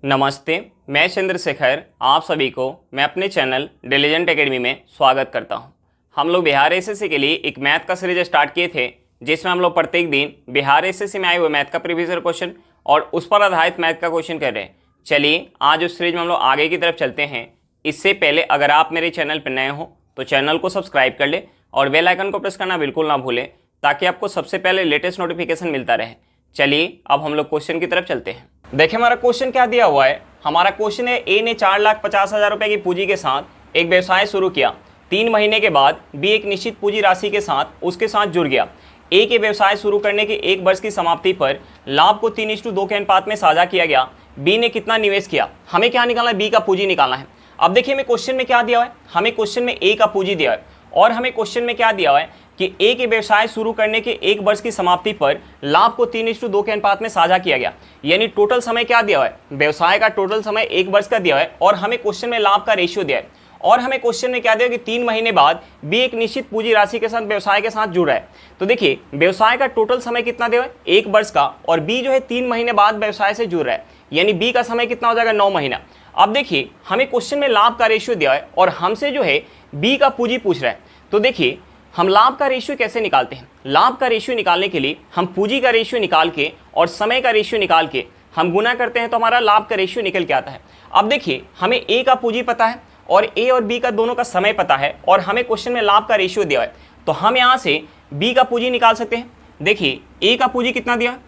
नमस्ते, मैं चंद्रशेखर आप सभी को मैं अपने चैनल डिलीजेंट एकेडमी में स्वागत करता हूं। हम लोग बिहार एसएससी के लिए एक मैथ का सीरीज स्टार्ट किए थे, जिसमें हम लोग प्रत्येक दिन बिहार एसएससी में आए हुए मैथ का प्रीवियस ईयर क्वेश्चन और उस पर आधारित मैथ का क्वेश्चन कर रहे हैं। चलिए आज उस सीरीज में हम लोग आगे की तरफ चलते हैं। इससे पहले अगर आप मेरे चैनल पर नए हो तो चैनल को सब्सक्राइब कर ले और बेल आइकन को प्रेस करना बिल्कुल ना भूलें, ताकि आपको सबसे पहले लेटेस्ट नोटिफिकेशन मिलता रहे। चलिए अब हम लोग क्वेश्चन की तरफ चलते हैं। देखिए हमारा क्वेश्चन क्या दिया हुआ है। हमारा क्वेश्चन है, ए ने 4,50,000 रुपए की पूंजी के साथ एक व्यवसाय शुरू किया। 3 महीने के बाद बी एक निश्चित पूंजी राशि के साथ उसके साथ जुड़ गया। ए के व्यवसाय शुरू करने के 1 वर्ष की समाप्ति पर लाभ को 3:2 के अनुपात में साझा किया गया। बी ने कितना निवेश किया। हमें क्या निकालना है, बी का पूंजी निकालना है। अब देखिए हमें क्वेश्चन में क्या दिया हुआ है, हमें क्वेश्चन में ए का पूंजी दिया है और हमें क्वेश्चन में क्या दिया हुआ है कि ए के व्यवसाय शुरू करने के 1 वर्ष की समाप्ति पर लाभ को 3:2 के अनुपात में साझा किया गया। यानी टोटल समय क्या दिया हुआ है, व्यवसाय का टोटल समय 1 वर्ष का दिया है और हमें क्वेश्चन में लाभ का रेशियो दिया है और हमें क्वेश्चन में क्या दिया कि 3 महीने बाद बी एक निश्चित पूंजी राशि के साथ व्यवसाय के साथ जुड़ रहा है। तो देखिए व्यवसाय का टोटल समय कितना दिया है, 1 वर्ष का, और बी जो है 3 महीने बाद व्यवसाय से जुड़ रहा है, यानी बी का समय कितना हो जाएगा, 9 महीना। अब देखिए हमें क्वेश्चन में लाभ का रेशियो दिया है और हमसे जो है बी का पूंजी पूछ रहा है। तो देखिए हम लाभ का रेशियो कैसे निकालते हैं। लाभ का रेशियो निकालने के लिए हम पूंजी का रेशियो निकाल के और समय का रेशियो निकाल के हम गुना करते हैं तो हमारा लाभ का रेशियो निकल के आता है। अब देखिए हमें ए का पूंजी पता है और ए और बी का दोनों का समय पता है और हमें क्वेश्चन में लाभ का रेशियो दिया है, तो हम यहाँ से बी का पूंजी निकाल सकते हैं। देखिए ए का पूंजी कितना दिया,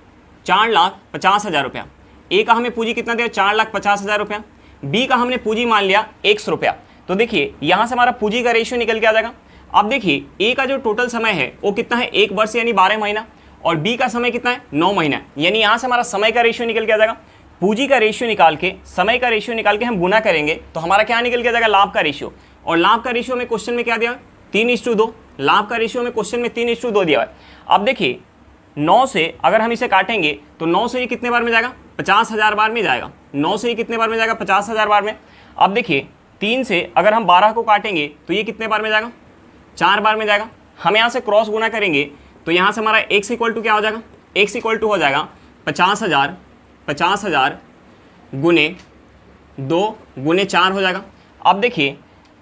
4,50,000 रुपया। ए का हमें पूंजी कितना दिया, 4,50,000 रुपया। बी का हमने पूंजी मान लिया 100 रुपया। तो देखिए यहाँ से हमारा पूंजी का रेशियो निकल के आ जाएगा। अब देखिए ए का जो टोटल समय है वो कितना है, 1 वर्ष यानी 12 महीना, और बी का समय कितना है, 9 महीना, यानी यहाँ से हमारा समय का रेशियो निकल के आ जाएगा। पूंजी का रेशियो निकाल के समय का रेशियो निकाल के हम गुना करेंगे तो हमारा क्या निकल के आ जाएगा, लाभ का रेशियो। और लाभ का रेशियो में क्वेश्चन में क्या दिया है, 3:2। लाभ का रेशियो में क्वेश्चन में 3:2 दिया है। अब देखिए 9 से अगर हम इसे काटेंगे तो 9 से ये कितने बार में जाएगा, 50,000 बार में जाएगा। 9 से ये कितने बार में जाएगा, 50,000 बार में। अब देखिए 3 से अगर हम 12 को काटेंगे तो ये कितने बार में जाएगा, 4 बार में जाएगा। हम यहाँ से क्रॉस गुना करेंगे तो यहाँ से हमारा x इक्वल टू क्या हो जाएगा, x इक्वल टू हो जाएगा 50,000 गुने 2 गुने 4 हो जाएगा। अब देखिए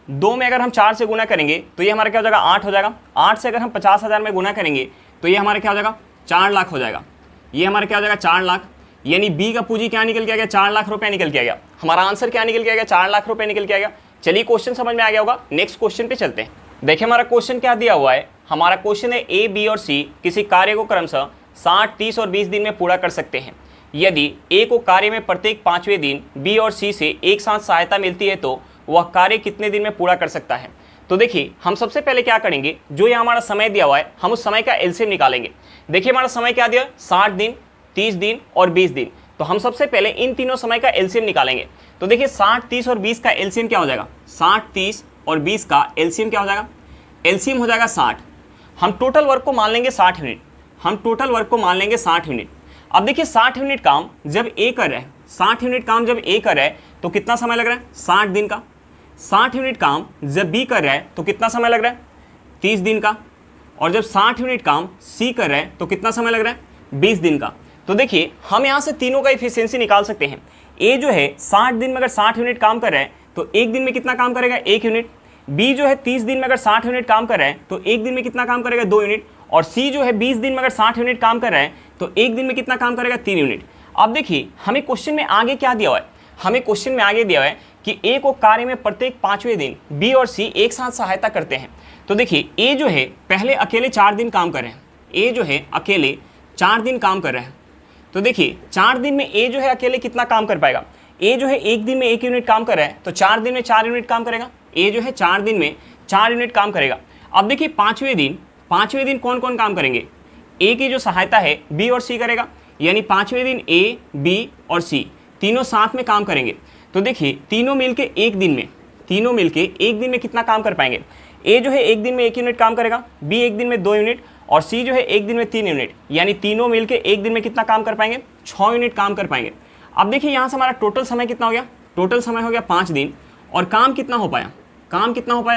2 में अगर हम 4 से गुना करेंगे तो ये हमारा क्या हो जाएगा, 8 हो जाएगा। 8 से अगर हम 50,000 में गुना करेंगे तो ये हमारा क्या हो जाएगा, 4 लाख हो जाएगा। ये हमारा क्या हो जाएगा, 4 लाख। यानी बी का पूंजी क्या निकल के आ गया, 4 लाख रुपए निकल के आ गया। हमारा आंसर क्या निकल के आ गया, 4 लाख रुपए निकल के आ गया। चलिए क्वेश्चन समझ में आ गया होगा, नेक्स्ट क्वेश्चन पे चलते हैं। देखिए हमारा क्वेश्चन क्या दिया हुआ है। हमारा क्वेश्चन है, ए बी और सी किसी कार्य को क्रमशः 60, 30 और 20 दिन में पूरा कर सकते हैं। यदि ए को कार्य में प्रत्येक 5वें दिन बी और सी से एक साथ सहायता मिलती है तो वह कार्य कितने दिन में पूरा कर सकता है। तो देखिए हम सबसे पहले क्या करेंगे, जो ये हमारा समय दिया हुआ है हम उस समय का एलसीएम निकालेंगे। देखिए हमारा समय क्या दिया है, 60 दिन, 30 दिन और 20 दिन। तो हम सबसे पहले इन तीनों समय का एलसीएम निकालेंगे। तो देखिए 60, 30 और 20 का एलसीएम क्या हो जाएगा, 60, 30 और 20 का एलसीएम क्या हो जाएगा, एलसीएम हो जाएगा 60। हम टोटल वर्क को मान लेंगे 60 यूनिट। हम टोटल वर्क को मान लेंगे 60 यूनिट। अब देखिए 60 यूनिट काम जब ए कर रहा है, 60 यूनिट काम जब ए कर रहा है तो कितना समय लग रहा है, 60 दिन का। 60 यूनिट काम जब बी कर रहा है तो कितना समय लग रहा है, 30 दिन का। और जब 60 यूनिट काम सी कर रहा है तो कितना समय लग रहा है, 20 दिन का। तो देखिए हम यहाँ से तीनों का इफिशियंसी निकाल सकते हैं। ए जो है 60 दिन में अगर 60 यूनिट काम कर रहा है तो एक दिन में कितना काम करेगा, 1 यूनिट। बी जो है 30 दिन में अगर 60 यूनिट काम कर रहा है तो एक दिन में कितना काम करेगा, 2 यूनिट। और सी जो है 20 दिन में अगर 60 यूनिट काम कर रहा है तो एक दिन में कितना काम करेगा, 3 यूनिट। अब देखिए हमें क्वेश्चन में आगे क्या दिया हुआ है, हमें क्वेश्चन में आगे दिया हुआ है कि ए को कार्य में प्रत्येक 5वें दिन बी और सी एक साथ सहायता करते हैं। तो देखिए ए जो है पहले अकेले 4 दिन काम कर रहे हैं। ए जो है अकेले 4 दिन काम कर रहे हैं। तो देखिए 4 दिन में ए जो है अकेले कितना काम कर पाएगा। ए जो है एक दिन में 1 यूनिट काम कर रहा है तो 4 दिन में 4 यूनिट काम करेगा। ए जो है 4 दिन में 4 यूनिट काम करेगा। अब देखिए 5वें दिन कौन कौन काम करेंगे, ए की जो सहायता है बी और सी करेगा। यानी 5वें दिन ए, बी और सी तीनों साथ में काम करेंगे। तो देखिए तीनों मिलके एक दिन में कितना काम कर पाएंगे। ए जो है एक दिन में 1 यूनिट काम करेगा, बी एक दिन में 2 यूनिट और सी जो है एक दिन में 3 यूनिट। यानी तीनों मिलके एक दिन में कितना काम कर पाएंगे, 6 यूनिट काम कर पाएंगे। अब देखिए यहाँ से हमारा टोटल समय कितना हो गया, टोटल समय हो गया 5 दिन और काम कितना हो पाया,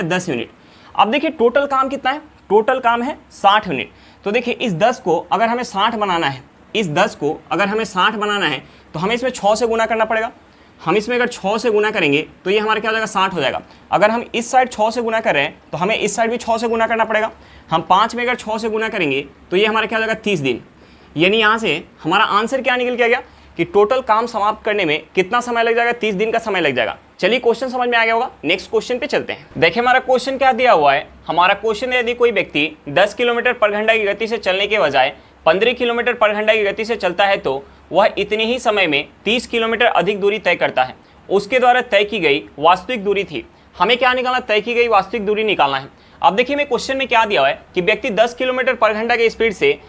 10 यूनिट। अब देखिए टोटल काम कितना है, टोटल काम है 60 यूनिट। तो देखिए इस 10 को अगर हमें 60 बनाना है, तो हमें इसमें 6 से गुना करना पड़ेगा। हम इसमें अगर 6 से गुना करेंगे तो ये हमारा क्या हो जाएगा 60 हो जाएगा। अगर हम इस साइड 6 से गुना कर रहे हैं तो हमें इस साइड भी 6 से गुना करना पड़ेगा। हम 5 में अगर 6 से गुना करेंगे तो ये हमारा क्या हो जाएगा 30 दिन। यानी यहाँ से हमारा आंसर क्या निकल के आ गया कि टोटल काम समाप्त करने में कितना समय लग जाएगा, 30 दिन का समय लग जाएगा। चलिए क्वेश्चन समझ में आ गया होगा, नेक्स्ट क्वेश्चन पे चलते हैं। देखिए हमारा क्वेश्चन क्या दिया हुआ है। हमारा क्वेश्चन है यदि कोई व्यक्ति 10 किलोमीटर पर घंटा की गति से चलने के बजाय 15 किलोमीटर पर घंटा की गति से चलता है तो वह इतने ही समय में 30 किलोमीटर अधिक दूरी तय करता है। उसके द्वारा तय की गई वास्तविक दूरी थी। हमें क्या निकालना, तय की गई वास्तविक दूरी निकालना है। अब देखिए मैं क्वेश्चन में क्या दिया हुआ है कि व्यक्ति 10 किलोमीटर पर घंटा की स्पीड से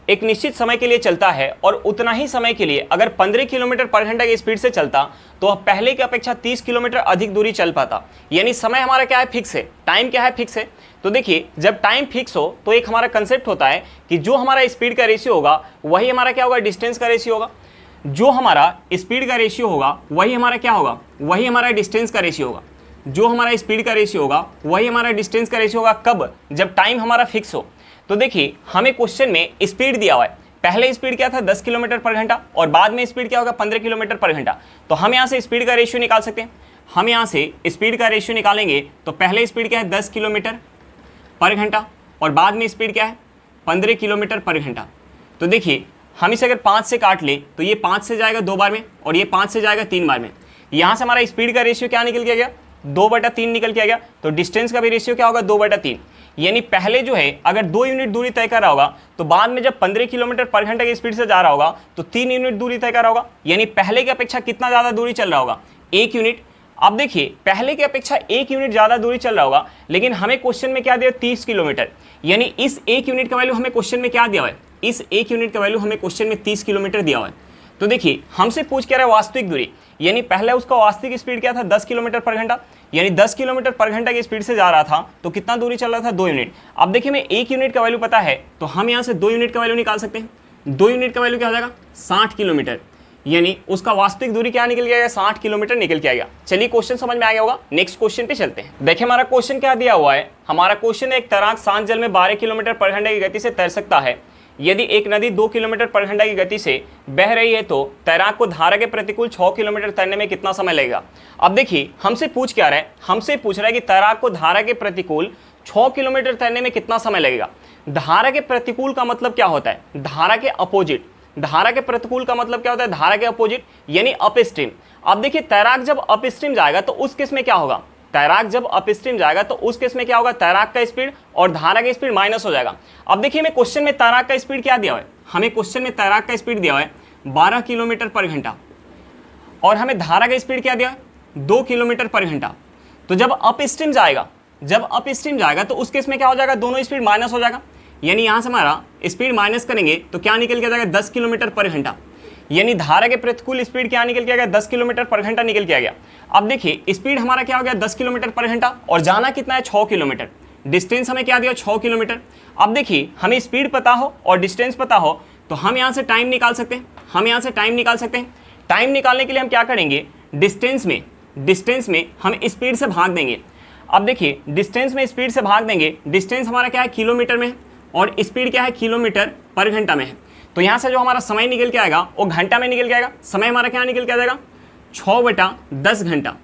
एक निश्चित समय के लिए चलता है और उतना ही समय के लिए अगर 15 किलोमीटर पर घंटा की स्पीड से चलता तो वह पहले की अपेक्षा 30 किलोमीटर अधिक दूरी चल पाता। यानी समय हमारा क्या है, फिक्स है, टाइम क्या है, फिक्स है। तो देखिए जब टाइम फिक्स हो तो एक हमारा कंसेप्ट होता है कि जो हमारा स्पीड का रेशियो होगा वही हमारा क्या होगा, डिस्टेंस का रेशियो होगा। जो हमारा स्पीड का रेशियो होगा वही हमारा क्या होगा, वही हमारा डिस्टेंस का रेशियो होगा। जो हमारा स्पीड का रेशियो होगा वही हमारा डिस्टेंस का रेशियो होगा। कब, जब टाइम हमारा फिक्स हो। तो देखिए हमें क्वेश्चन में स्पीड दिया हुआ है। पहले स्पीड क्या था 10 किलोमीटर पर घंटा और बाद में स्पीड क्या होगा 15 किलोमीटर पर घंटा। तो हम यहाँ से स्पीड का रेशियो निकाल सकते हैं। हम यहाँ से स्पीड का रेशियो निकालेंगे तो पहले स्पीड क्या है 10 किलोमीटर पर घंटा और बाद में स्पीड क्या है 15 किलोमीटर पर घंटा। तो देखिए हम इसे अगर 5 से काट ले तो ये 5 से जाएगा 2 बार में और ये 5 से जाएगा 3 बार में। यहाँ से हमारा स्पीड का रेशियो क्या निकल के गया, 2/3 निकल के आ गया। तो डिस्टेंस का भी रेशियो क्या होगा 2/3। यानी पहले जो है अगर 2 यूनिट दूरी तय कर रहा होगा तो बाद में जब 15 किलोमीटर पर घंटे की स्पीड से जा रहा होगा तो 3 यूनिट दूरी तय कर रहा होगा। यानी पहले की अपेक्षा कितना ज़्यादा दूरी चल रहा होगा, 1 यूनिट। अब देखिए पहले की अपेक्षा 1 यूनिट ज़्यादा दूरी चल रहा होगा, लेकिन हमें क्वेश्चन में क्या दिया 30 किलोमीटर। यानी इस 1 यूनिट का वैल्यू हमें क्वेश्चन में क्या दिया हुआ है, इस 1 यूनिट का वैल्यू हमें क्वेश्चन में 30 किलोमीटर दिया हुआ है। तो देखिए हमसे पूछ क्या रहा है वास्तविक दूरी। यानी पहले उसका वास्तविक स्पीड क्या था 10 किलोमीटर पर घंटा। यानी 10 किलोमीटर पर घंटा की स्पीड से जा रहा था तो कितना दूरी चल रहा था 2 यूनिट। अब देखिए मैं 1 यूनिट का वैल्यू पता है तो हम यहाँ से 2 यूनिट का वैल्यू निकाल सकते हैं। 2 यूनिट का वैल्यू क्या हो जाएगा 60 किलोमीटर। यानी उसका वास्तविक दूरी क्या निकल गया, 60 किलोमीटर निकल के आएगा। चलिए क्वेश्चन समझ में आ गया होगा, नेक्स्ट क्वेश्चन पे चलते हैं। देखिए हमारा क्वेश्चन क्या दिया हुआ है। हमारा क्वेश्चन है एक तैराक शांत जल में 12 किलोमीटर पर घंटे की गति से तैर सकता है। यदि एक नदी 2 किलोमीटर पर घंटा की गति से बह रही है तो तैराक को धारा के प्रतिकूल 6 किलोमीटर तैरने में कितना समय लगेगा। अब देखिए हमसे पूछ क्या रहा है, हमसे पूछ रहा है कि तैराक को धारा के प्रतिकूल 6 किलोमीटर तैरने में कितना समय लगेगा। धारा के प्रतिकूल का मतलब क्या होता है, धारा के अपोजिट। धारा के प्रतिकूल का मतलब क्या होता है, धारा के अपोजिट यानी अप स्ट्रीम। अब देखिए तैराक जब अप स्ट्रीम जाएगा तो उस केस में क्या होगा, तैराक जब अप स्ट्रीम जाएगा तो उस केस में क्या होगा, तैराक का स्पीड और धारा का स्पीड माइनस हो जाएगा। अब देखिए मैं क्वेश्चन में तैराक का स्पीड क्या दिया हुआ है, हमें क्वेश्चन में तैराक का स्पीड दिया हुआ है 12 किलोमीटर पर घंटा और हमें धारा का स्पीड क्या दिया है 2 किलोमीटर पर घंटा। तो जब अप स्ट्रीम जाएगा तो उस केस में क्या हो जाएगा, दोनों स्पीड माइनस हो जाएगा। यानी यहाँ से हमारा स्पीड माइनस करेंगे तो क्या निकल के जाएगा 10 किलोमीटर पर घंटा। यानी धारा के प्रतिकूल स्पीड क्या निकल के आ गया, 10 किलोमीटर पर घंटा निकल के आ गया। अब देखिए स्पीड हमारा क्या हो गया 10 किलोमीटर पर घंटा और जाना कितना है 6 किलोमीटर। डिस्टेंस हमें क्या दिया 6 किलोमीटर। अब देखिए हमें स्पीड पता हो और डिस्टेंस पता हो तो हम यहाँ से टाइम निकाल सकते हैं। टाइम निकालने के लिए हम क्या करेंगे, डिस्टेंस में हम स्पीड से भाग देंगे। अब देखिए डिस्टेंस में स्पीड से भाग देंगे, डिस्टेंस हमारा क्या है किलोमीटर में है और स्पीड क्या है किलोमीटर पर घंटा में है। तो यहाँ से जो हमारा समय निकल के आएगा वो घंटा में निकल के आएगा। समय हमारा क्या निकल के आ जाएगा 6/10 घंटा,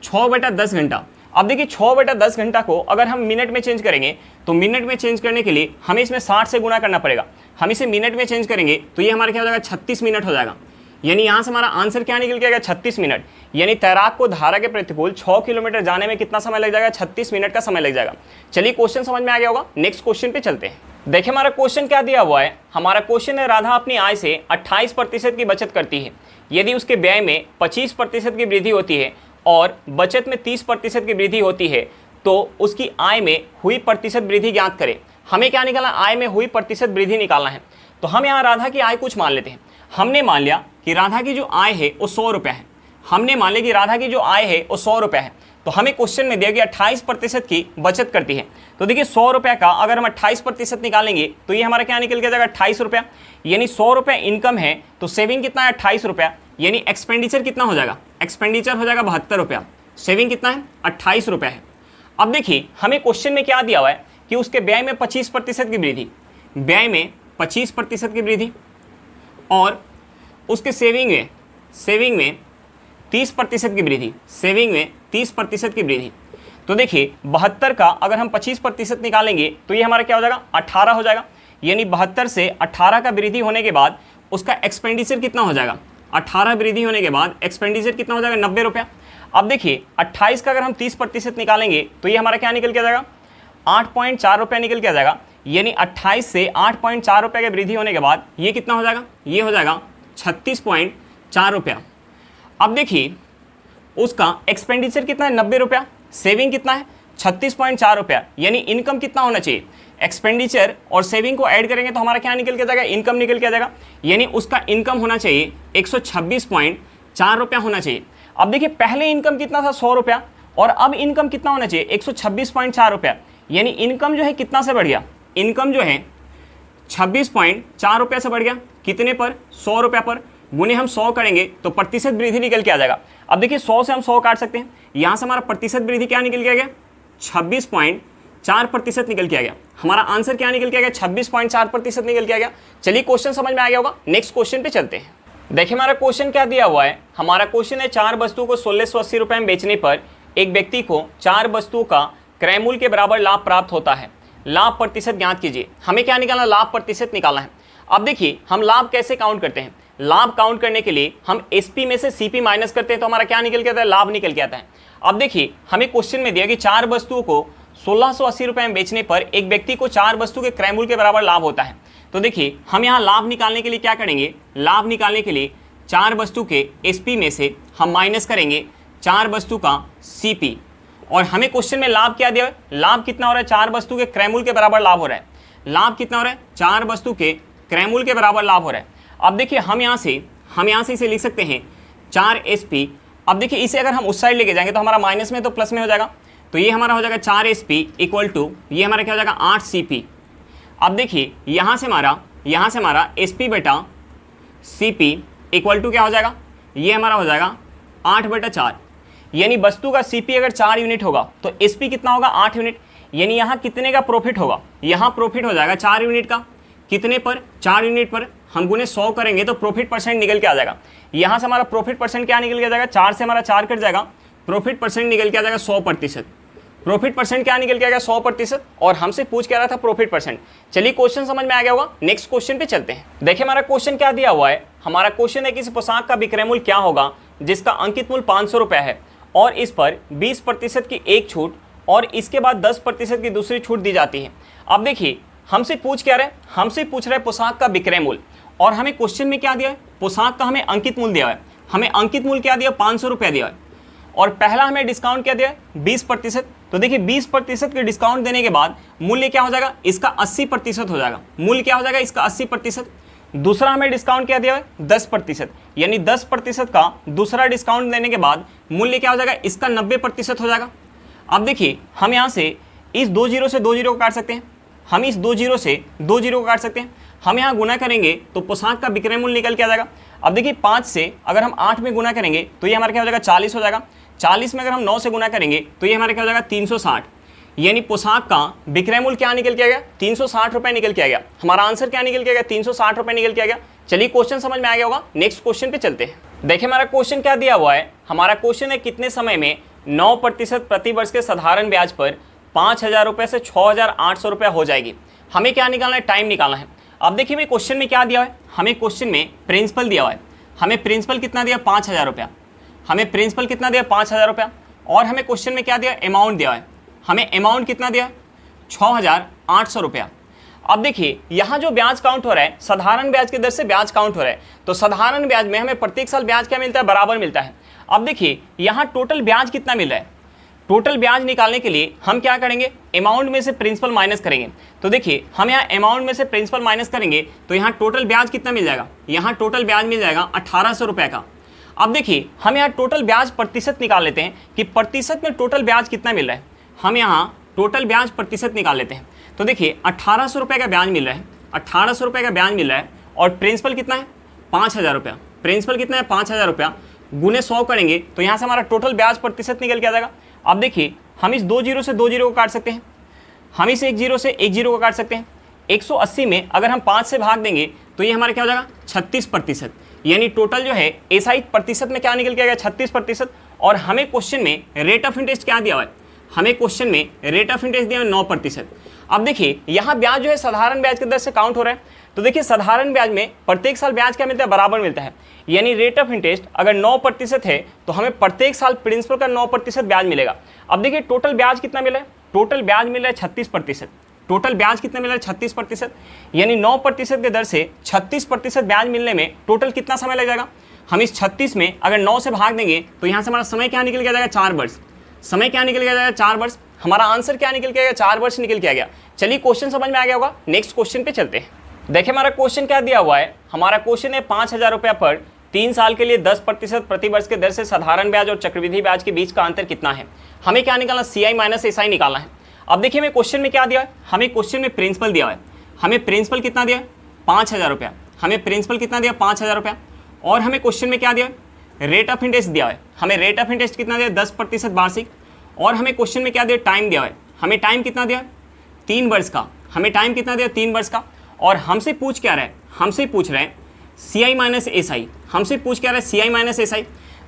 6/10 घंटा। अब देखिए 6/10 घंटा को अगर हम मिनट में चेंज करेंगे तो मिनट में चेंज करने के लिए हमें इसमें 60 से गुना करना पड़ेगा। हम इसे मिनट में चेंज करेंगे तो ये हमारा क्या हो जाएगा 36 मिनट हो जाएगा। यानी यहाँ से हमारा आंसर क्या निकल के आएगा 36 मिनट। यानी तैराक को धारा के प्रतिकूल 6 किलोमीटर जाने में कितना समय लग जाएगा, 36 मिनट का समय लग जाएगा। चलिए क्वेश्चन समझ में आ गया होगा, नेक्स्ट क्वेश्चन पे चलते हैं। देखिए हमारा क्वेश्चन क्या दिया हुआ है। हमारा क्वेश्चन है राधा अपनी आय से 28% की बचत करती है। यदि उसके व्यय में 25% की वृद्धि होती है और बचत में 30% की वृद्धि होती है तो उसकी आय में हुई प्रतिशत वृद्धि ज्ञात करें। हमें क्या निकालना, आय में हुई प्रतिशत वृद्धि निकालना है। तो हम यहाँ राधा की आय कुछ मान लेते हैं। हमने मान लिया कि राधा की जो आय है वो 100 रुपये है। तो हमें क्वेश्चन में दिया कि 28% की बचत करती है। तो देखिए 100 रुपये का अगर हम 28% निकालेंगे तो ये हमारा क्या निकल के जाएगा 28 रुपया। यानी 100 रुपये इनकम है तो सेविंग कितना है 28 रुपया। यानी एक्सपेंडिचर कितना हो जाएगा, एक्सपेंडिचर हो जाएगा 72 रुपया। सेविंग कितना है 28 रुपया है। अब देखिए हमें क्वेश्चन में क्या दिया हुआ है कि उसके व्यय में 25% की वृद्धि, व्यय में 25% की वृद्धि और उसके सेविंग में 30% की वृद्धि, सेविंग में 30% की वृद्धि। तो देखिए 72 का अगर हम 25% निकालेंगे तो ये हमारा क्या हो जाएगा, 18 हो जाएगा। यानी 72 से 18 का वृद्धि होने के बाद उसका एक्सपेंडिचर कितना हो जाएगा, 18 वृद्धि होने के बाद एक्सपेंडिचर कितना हो जाएगा, 90 रुपया। अब देखिए 28 का अगर हम 30% निकालेंगे तो ये हमारा क्या निकल के आ जाएगा, 8.4 रुपया निकल के आ जाएगा। यानी 28 से 8.4 रुपये की वृद्धि होने के बाद ये कितना हो जाएगा, ये हो जाएगा 36.4 रुपया। अब देखिए उसका एक्सपेंडिचर कितना है, 90 रुपया, सेविंग कितना है, 36.4 रुपया। यानी इनकम कितना होना चाहिए, एक्सपेंडिचर और सेविंग को ऐड करेंगे तो हमारा क्या निकल के जाएगा, इनकम निकल के आ जाएगा। यानी उसका इनकम होना चाहिए 126.4 रुपया होना चाहिए। अब देखिए पहले इनकम कितना था, 100 रुपया, और अब इनकम कितना होना चाहिए, 126.4 रुपया। यानी इनकम जो है कितना से बढ़ गया, इनकम जो है 26.4 रुपया से बढ़ गया, कितने पर, 100 रुपया पर। गुने हम 100 करेंगे तो प्रतिशत वृद्धि निकल के आ जाएगा। अब देखिए 100 से हम 100 काट सकते हैं, यहाँ से हमारा प्रतिशत वृद्धि क्या निकल के आ गया, 26.4% निकल के आ गया। हमारा आंसर क्या निकल के आ गया, 26.4% निकल के आ गया। चलिए क्वेश्चन समझ में आ गया होगा, नेक्स्ट क्वेश्चन पे चलते हैं। देखिए हमारा क्वेश्चन क्या दिया हुआ है, हमारा क्वेश्चन है 4 वस्तुओं को 1680 रुपये में बेचने पर एक व्यक्ति को 4 वस्तुओं का क्रय मूल्य के बराबर लाभ प्राप्त होता है। लाभ प्रतिशत ज्ञात कीजिए। हमें क्या निकालना, लाभ प्रतिशत निकालना है। अब देखिए हम लाभ कैसे काउंट करते हैं, लाभ काउंट करने के लिए हम एसपी में से सीपी माइनस करते हैं तो हमारा क्या निकल के आता है, लाभ निकल के आता है। अब देखिए हमें क्वेश्चन में दिया कि 4 वस्तुओं को 1680 रुपये में बेचने पर एक व्यक्ति को 4 वस्तु के क्रय मूल्य के बराबर लाभ होता है। तो देखिए हम यहाँ लाभ निकालने के लिए क्या करेंगे, लाभ निकालने के लिए 4 वस्तु के एसपी में से हम माइनस करेंगे 4 वस्तु का सीपी। और हमें क्वेश्चन में लाभ क्या दिया है, लाभ कितना हो रहा है, 4 वस्तु के क्रय मूल्य के बराबर लाभ हो रहा है। लाभ कितना हो रहा है, 4 वस्तु के क्रय मूल्य के बराबर लाभ हो रहा है। अब देखिए हम यहाँ से इसे लिख सकते हैं 4 SP। अब देखिए इसे अगर हम उस साइड लेके जाएंगे तो हमारा माइनस में तो प्लस में हो जाएगा, तो ये हमारा हो जाएगा 4 SP इक्वल टू ये हमारा क्या हो जाएगा, 8 CP। अब देखिए यहाँ से हमारा SP बटा CP इक्वल टू क्या हो जाएगा, ये हमारा हो जाएगा 8/4। यानी वस्तु का CP अगर 4 यूनिट होगा तो SP कितना होगा, 8 यूनिट। यानी यहाँ कितने का प्रॉफिट होगा, यहाँ प्रॉफिट हो जाएगा 4 यूनिट का, कितने पर, 4 यूनिट पर। हम गुने 100 करेंगे तो प्रॉफिट परसेंट निकल के आ जाएगा। यहाँ से हमारा प्रॉफिट परसेंट क्या निकल के आ जाएगा, 4 से हमारा 4 कट जाएगा, प्रॉफिट परसेंट निकल के आ जाएगा 100%। प्रॉफिट परसेंट क्या निकल के आ गया, 100%। और हमसे पूछ के आ रहा था प्रॉफिट परसेंट। चलिए क्वेश्चन समझ में आ गया होगा, नेक्स्ट क्वेश्चन पे चलते हैं। देखिए हमारा क्वेश्चन क्या दिया हुआ है, हमारा क्वेश्चन है किसी पोशाक का विक्रय मूल्य क्या होगा जिसका अंकित मूल्य 500 रुपया है और इस पर 20% की एक छूट और इसके बाद 10% की दूसरी छूट दी जाती है। अब देखिए हमसे पूछ क्या रहा है, हमसे पूछ रहा है पोशाक का विक्रय मूल्य, और हमें क्वेश्चन में क्या दिया है, पोशाक का हमें अंकित मूल्य दिया है। हमें अंकित मूल्य क्या दिया, 500 रुपया दिया है, और पहला हमें डिस्काउंट क्या दिया है, 20%। तो देखिए 20% के डिस्काउंट देने के बाद मूल्य क्या हो जाएगा, इसका 80% हो जाएगा। मूल्य क्या हो जाएगा, इसका 80%। दूसरा हमें डिस्काउंट क्या दिया है, 10%। यानी 10% का दूसरा डिस्काउंट देने के बाद मूल्य क्या हो जाएगा, इसका 90% हो जाएगा। अब देखिए हम यहाँ से इस 2 जीरो से 2 जीरो को काट सकते हैं, हम इस 2 जीरो से 2 जीरो को काट सकते हैं। हम यहाँ गुना करेंगे तो पोशाक का विक्रय मूल्य निकल के आ जाएगा। अब देखिए 5 से अगर हम 8 में गुना करेंगे तो ये हमारा क्या हो जाएगा, 40 हो जाएगा। 40 में अगर हम 9 से गुना करेंगे तो ये हमारा क्या हो जाएगा, 360। यानी पोशाक का विक्रय मूल्य क्या निकल के आ गया, 360 रुपये निकल के आ गया। हमारा आंसर क्या निकल के आ गया, 360 रुपये निकल के आ गया। चलिए क्वेश्चन समझ में आ गया होगा, नेक्स्ट क्वेश्चन पे चलते हैं। देखिए हमारा क्वेश्चन क्या दिया हुआ है, हमारा क्वेश्चन है कितने समय में 9% प्रति वर्ष के साधारण ब्याज पर 5000 रुपये से 6800 रुपये हो जाएगी। हमें क्या निकालना है, टाइम निकालना है। अब देखिए हमें क्वेश्चन में क्या दिया है, हमें क्वेश्चन में प्रिंसिपल दिया हुआ है। हमें प्रिंसिपल कितना दिया, 5000 रुपया। हमें प्रिंसिपल कितना दिया, 5000 रुपया। और हमें क्वेश्चन में क्या दिया, अमाउंट दिया है। हमें अमाउंट कितना दिया, 6800 रुपया। अब देखिए यहाँ जो ब्याज काउंट हो रहा है, साधारण ब्याज की दर से ब्याज काउंट हो रहा है, तो साधारण ब्याज में हमें प्रत्येक साल ब्याज क्या मिलता है, बराबर मिलता है। अब देखिए यहाँ टोटल ब्याज कितना मिल रहा है, टोटल ब्याज निकालने के लिए हम क्या करेंगे, अमाउंट में से प्रिंसिपल माइनस करेंगे। तो देखिए हम यहाँ अमाउंट में से प्रिंसिपल माइनस करेंगे तो यहाँ टोटल ब्याज कितना मिल जाएगा, यहाँ टोटल ब्याज मिल जाएगा 1800 रुपये का। अब देखिए हम यहाँ टोटल ब्याज प्रतिशत निकाल लेते हैं कि प्रतिशत में टोटल ब्याज कितना मिल रहा है। हम यहाँ टोटल ब्याज प्रतिशत निकाल लेते हैं। तो देखिए 1800 रुपये का ब्याज मिल रहा है, 1800 रुपये का ब्याज मिल रहा है, और प्रिंसिपल कितना है, 5000 रुपया। प्रिंसिपल कितना है, 5000 रुपया। गुने 100 करेंगे तो यहाँ से हमारा टोटल ब्याज प्रतिशत निकल के आ जाएगा। अब देखिए हम इस 2 जीरो से 2 जीरो को काट सकते हैं, हम इस 1 जीरो से 1 जीरो को काट सकते हैं। 180 में अगर हम 5 से भाग देंगे तो ये हमारा क्या हो जाएगा, 36%। यानी टोटल जो है एसआई प्रतिशत में क्या निकल के आएगा 36%। और हमें क्वेश्चन में रेट ऑफ इंटरेस्ट क्या दिया हुआ है, हमें क्वेश्चन में रेट ऑफ इंटरेस्ट दिया हुआ है 9%। अब देखिए यहाँ ब्याज जो है साधारण ब्याज की दर से काउंट हो रहा है, तो देखिए साधारण ब्याज में प्रत्येक साल ब्याज क्या मिलता है, बराबर मिलता है। यानी रेट ऑफ इंटरेस्ट अगर 9% है तो हमें प्रत्येक साल प्रिंसिपल का 9% ब्याज मिलेगा। अब देखिए टोटल ब्याज कितना मिला है, टोटल ब्याज मिल रहा है 36%। टोटल ब्याज कितना मिल रहा है 36%, यानी 9% की दर से 36% ब्याज मिलने में टोटल कितना समय लग जाएगा। हम इस 36 में अगर 9 से भाग देंगे तो यहाँ से हमारा समय क्या निकल के आ जाएगा, 4 वर्ष। समय क्या निकल के आ जाएगा, 4 वर्ष। हमारा आंसर क्या निकल के आएगा, 4 वर्ष निकल के आ गया। चलिए क्वेश्चन समझ में आ गया होगा, नेक्स्ट क्वेश्चन पे चलते हैं। देखिए हमारा क्वेश्चन क्या दिया हुआ है, हमारा क्वेश्चन है 5,000 रुपया पर 3 साल के लिए 10% प्रतिवर्ष के दर से साधारण ब्याज और चक्रवृद्धि ब्याज के बीच का अंतर कितना है। हमें क्या निकालना, CI माइनस SI निकालना है। अब देखिए हमें क्वेश्चन में क्या दिया है, हमें क्वेश्चन में प्रिंसिपल दिया है। हमें प्रिंसिपल कितना दिया है, 5,000 रुपया। हमें प्रिंसिपल कितना दिया, 5,000 रुपया। और हमें क्वेश्चन में क्या दिया है, रेट ऑफ इंटरेस्ट दिया है। हमें रेट ऑफ इंटरेस्ट कितना दिया, 10% वार्षिक। और हमें क्वेश्चन में क्या दिया, टाइम दिया है। हमें टाइम कितना दिया, 3 वर्ष का। हमें टाइम कितना दिया, 3 वर्ष का। और हमसे पूछ क्या रहा है, हमसे पूछ रहे हैं CI माइनस SI। हमसे पूछ क्या रहा है, CI माइनस SI।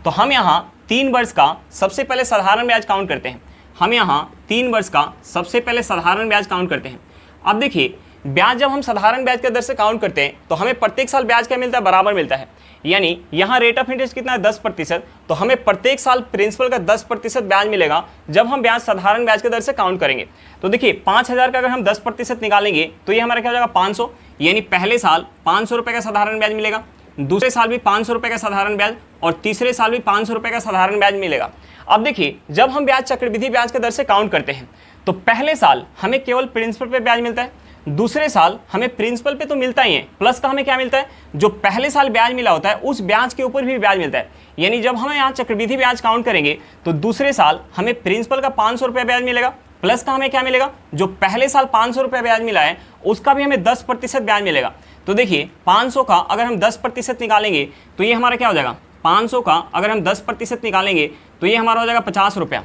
तो हम यहाँ 3 वर्ष का सबसे पहले साधारण ब्याज काउंट करते हैं। हम यहाँ 3 वर्ष का सबसे पहले साधारण ब्याज काउंट करते हैं। अब देखिए ब्याज जब हम साधारण ब्याज के दर से काउंट करते हैं तो हमें प्रत्येक साल ब्याज क्या मिलता है, बराबर मिलता है। यानी यहाँ रेट ऑफ इंटरेस्ट कितना है, 10%। तो हमें प्रत्येक साल प्रिंसिपल का 10% ब्याज मिलेगा जब हम ब्याज साधारण ब्याज के दर से काउंट करेंगे। तो देखिए 5,000 का अगर हम 10% निकालेंगे तो ये हमारा क्या हो जाएगा, 500। यानी पहले साल 500 रुपये का साधारण ब्याज मिलेगा, दूसरे साल भी 500 रुपये का साधारण ब्याज, और तीसरे साल भी 500 रुपये का साधारण ब्याज मिलेगा। अब देखिए जब हम ब्याज चक्रवृद्धि ब्याज के दर से काउंट करते हैं तो पहले साल हमें केवल प्रिंसिपल पे ब्याज मिलता है, दूसरे साल हमें प्रिंसिपल पे तो मिलता ही है, प्लस का हमें क्या मिलता है, जो पहले साल ब्याज मिला होता है उस ब्याज के ऊपर भी ब्याज मिलता है। यानी जब हम यहाँ चक्रवृद्धि ब्याज काउंट करेंगे तो दूसरे साल हमें प्रिंसिपल का 500 रुपये ब्याज मिलेगा, प्लस का हमें क्या मिलेगा, जो पहले साल 500 रुपये ब्याज मिला है उसका भी हमें 10% ब्याज मिलेगा। तो देखिए 500 का अगर हम 10% निकालेंगे तो ये हमारा क्या हो जाएगा, 500 का अगर हम 10% निकालेंगे तो ये हमारा हो जाएगा 50 रुपया।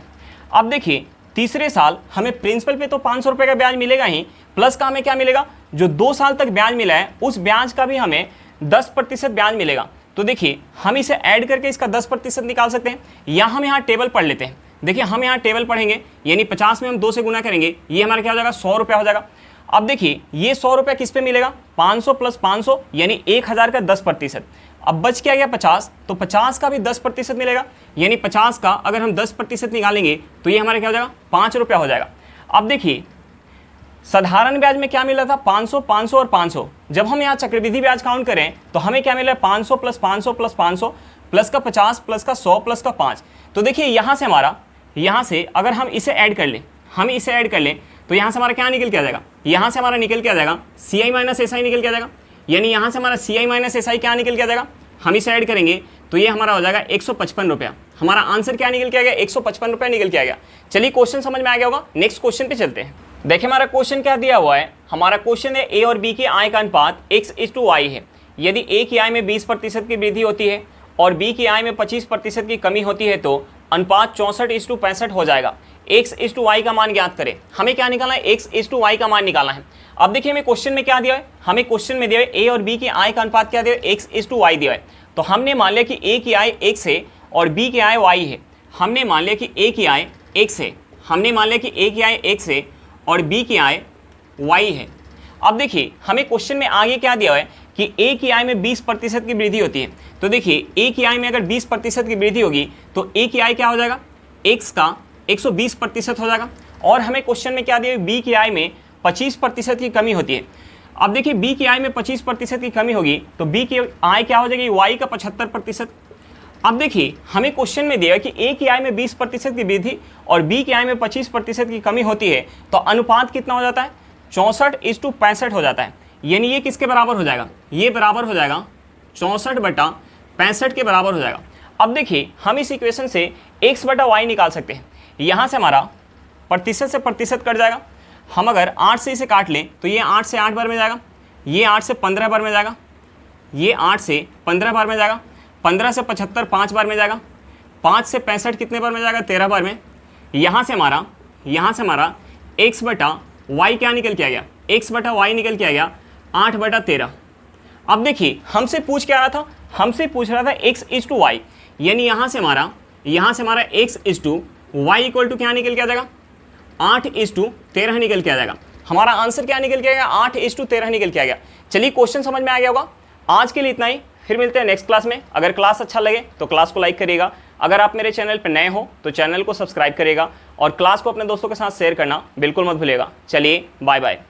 अब देखिए तीसरे साल हमें प्रिंसिपल पे तो 500 रुपये का ब्याज मिलेगा ही, प्लस का हमें क्या मिलेगा, जो 2 साल तक ब्याज मिला है उस ब्याज का भी हमें 10% ब्याज मिलेगा। तो देखिए हम इसे ऐड करके इसका 10% निकाल सकते हैं, या हम यहाँ टेबल पढ़ लेते हैं। देखिए हम यहाँ टेबल पढ़ेंगे, यानी 50 में हम 2 से गुना करेंगे, ये हमारा क्या हो जाएगा, 100 रुपया हो जाएगा। अब देखिए ये 100 रुपया किस पे मिलेगा, 500 प्लस 500 यानी 1000 का 10%। अब बच क्या गया 50, तो 50 का भी 10% मिलेगा, यानी 50 का अगर हम 10% निकालेंगे तो ये हमारा क्या हो जाएगा, 5 रुपया हो जाएगा। अब देखिए साधारण ब्याज में क्या मिला था, 500, 500 और 500। जब हम यहाँ चक्रवृद्धि ब्याज काउंट करें तो हमें क्या मिला है, 500 प्लस 500 प्लस 500 प्लस का 50 प्लस का 100 प्लस का 5। तो देखिए यहाँ से हमारा, यहाँ से अगर हम इसे ऐड कर लें, हम इसे ऐड कर लें तो यहाँ से हमारा क्या निकल के आ जाएगा, यहाँ से हमारा निकल के आ जाएगा CI माइनस SI निकल के आ जाएगा। यानी यहाँ से हमारा CI माइनस SI क्या निकल के आ जाएगा, हम इसे ऐड करेंगे तो ये हमारा हो जाएगा 155 रुपया। हमारा आंसर क्या निकल के आ गया, 155 रुपया निकल के आ गया। चलिए क्वेश्चन समझ में आ गया होगा, नेक्स्ट क्वेश्चन पे चलते हैं। देखिए हमारा क्वेश्चन क्या दिया हुआ है, हमारा क्वेश्चन है A और B की आय का अनुपात X/Y है। यदि A की आय में 20% की वृद्धि होती है और B की आय में 25% की कमी होती है तो अनुपात 64/65 हो जाएगा। X/Y का मान ज्ञात करें। हमें क्या निकालना है, X/Y का मान निकालना है। अब देखिए हमें क्वेश्चन में क्या दिया है, हमें क्वेश्चन में दिया है A और B की आय का अनुपात क्या दिया है, X/Y दिया है। तो हमने मान लिया कि A की आय X है और B की आय Y है। हमने मान लिया कि A की आय X है, हमने मान लिया कि A की आय X है और B की आय Y है। अब देखिए हमें क्वेश्चन में आगे क्या दिया है कि A की आय में 20% की वृद्धि होती है। तो देखिए A की आय में अगर 20% की वृद्धि होगी तो A की आय क्या हो जाएगा, X का 120% हो जाएगा। और हमें क्वेश्चन में क्या दिया है, B की आय में 25% की कमी होती है। अब देखिए B की आय में 25% की कमी होगी तो B की आय क्या हो जाएगी, Y का 75%। अब देखिए हमें क्वेश्चन में दिया है कि A की आय में 20% की वृद्धि और B की आय में 25% की कमी होती है तो अनुपात कितना हो जाता है, 64/65 हो जाता है। यानी ये किसके बराबर हो जाएगा, ये बराबर हो जाएगा 64/65 के बराबर हो जाएगा। अब देखिए हम इस इक्वेशन से X/Y निकाल सकते हैं। यहाँ से हमारा प्रतिशत से प्रतिशत कट जाएगा। हम अगर 8 से इसे काट लें तो ये 8 से 8 बार में जाएगा, ये 8 से 15 बार में जाएगा, ये 8 से 15 बार में जाएगा, 15 से 75 5 बार में जाएगा, 5 से 65 कितने बार में जाएगा, 13 बार में। यहाँ से हमारा X/Y क्या निकल के आ गया, X/Y निकल के आ गया 8/13। अब देखिए हमसे पूछ क्या रहा था, हमसे पूछ रहा था x/y, यानी यहाँ से हमारा x/y इक्वल टू क्या निकल के आ जाएगा, 8/13 निकल के आ जाएगा। हमारा आंसर क्या निकल के आएगा, 8/13 निकल के आ गया। चलिए क्वेश्चन समझ में आ गया होगा। आज के लिए इतना ही, फिर मिलते हैं नेक्स्ट क्लास में। अगर क्लास अच्छा लगे तो क्लास को लाइक करिएगा, अगर आप मेरे चैनल पर नए हो तो चैनल को सब्सक्राइब करिएगा और क्लास को अपने दोस्तों के साथ शेयर करना बिल्कुल मत भूलिएगा। चलिए बाय बाय।